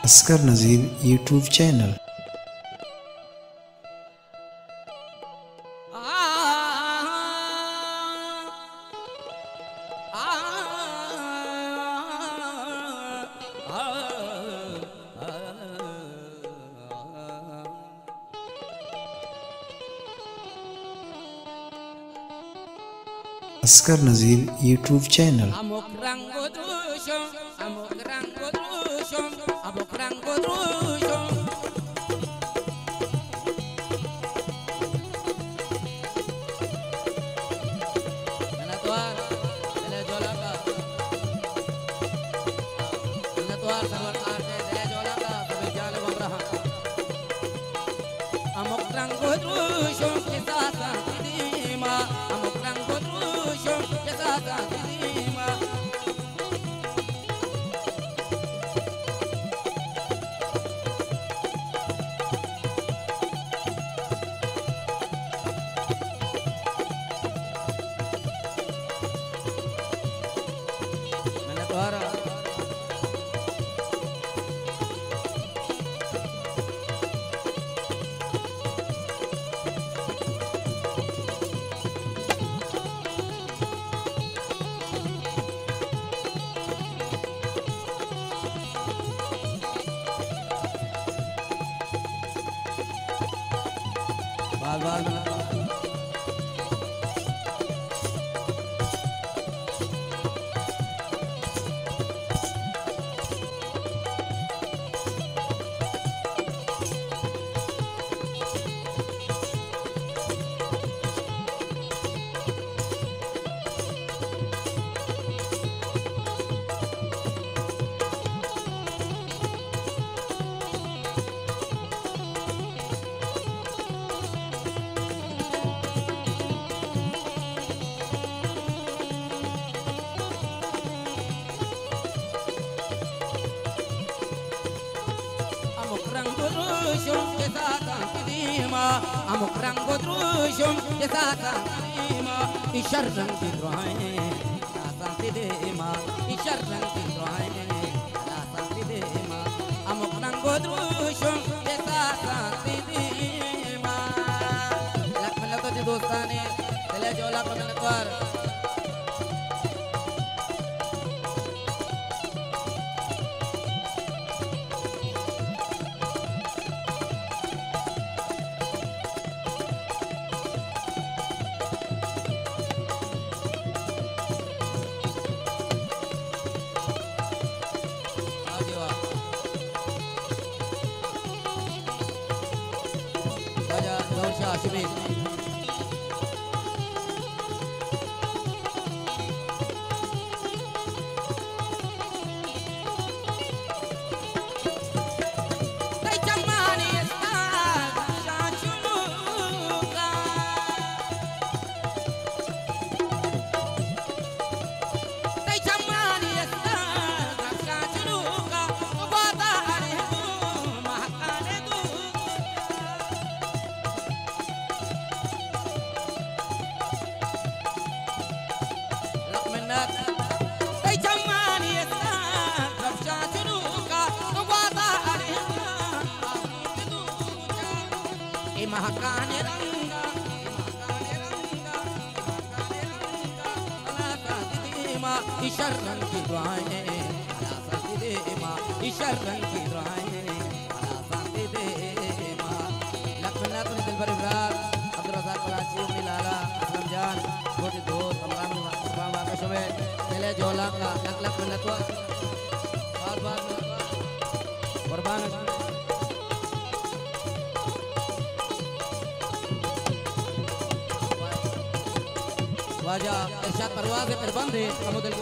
असगर नज़ीर YouTube channel. Asghar नज़ीर YouTube channel. दोस्ताने चले जोला पर वजह इरशाद परवाज़ पर बंद है अमुदल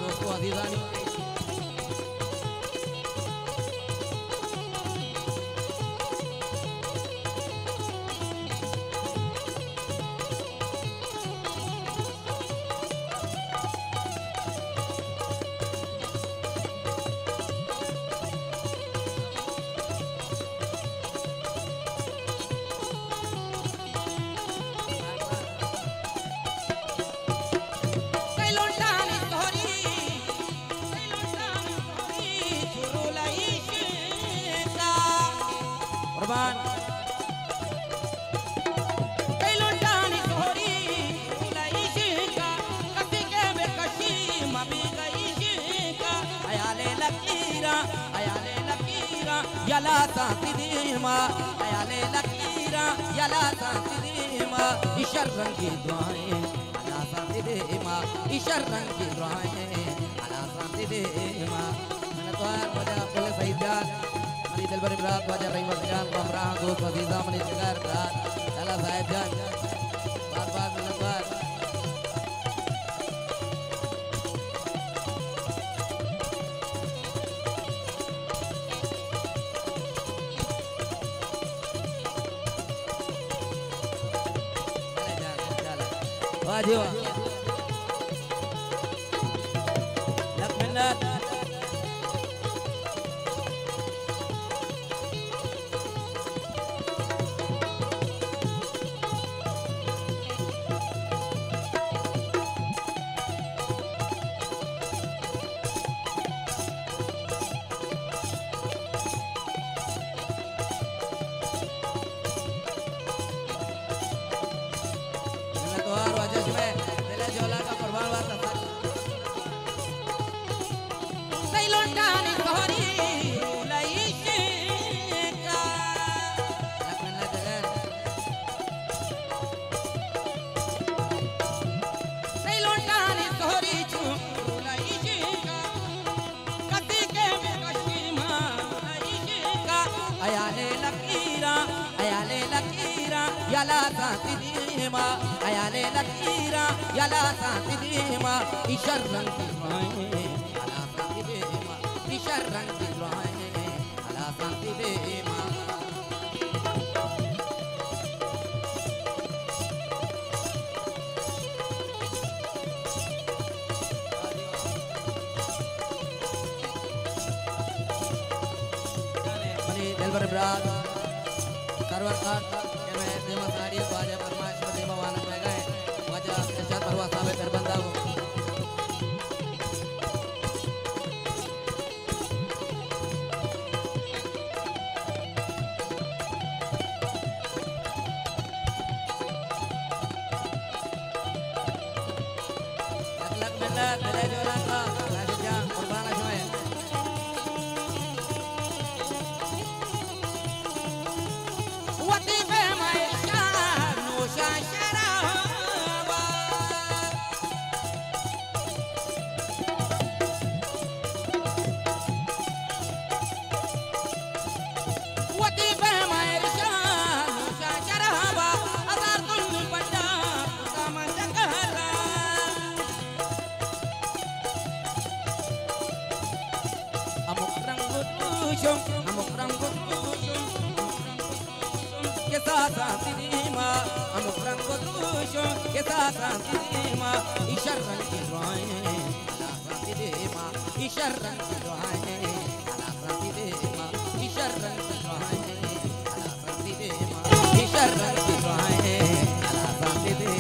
दोस्तों अजीज़ानी कुर्बान कई लुटानी सोरी लाई शिका कभी के बेकशी मबी गई शिका अयाले लकीरा यला सांति दीमा अयाले लकीरा यला सांति दीमा इशर रंग की दुआएं अला सांति दीमा इशर रंग की दुआएं अला सांति दीमा मैंने तो वजह बोले सही जान मनी दिल पर इब्रात वजह रही वजह बमरा दोस्त वजीजा मनी जिगर रात चला साहिब जान बात बात मिलनवार वाह Lakshmannath yala santi dima ayale lakira yala santi dima isharran ki duaएं ala santi dima isharran ki duaएं ala santi dima mani delbar brad sarwar khat देवा साड़ी बाजा परमाश देवा वानक में गए वजह इरशाद परवा साहब करबंदा वो लग मिलत दले जोला का राजा कुर्बान अजमे amuk rambut kita santima amuk rambut kita santima isharran ki duaएं ala santima isharran ki duaएं ala santima isharran ki duaएं ala santima isharran ki duaएं ala santima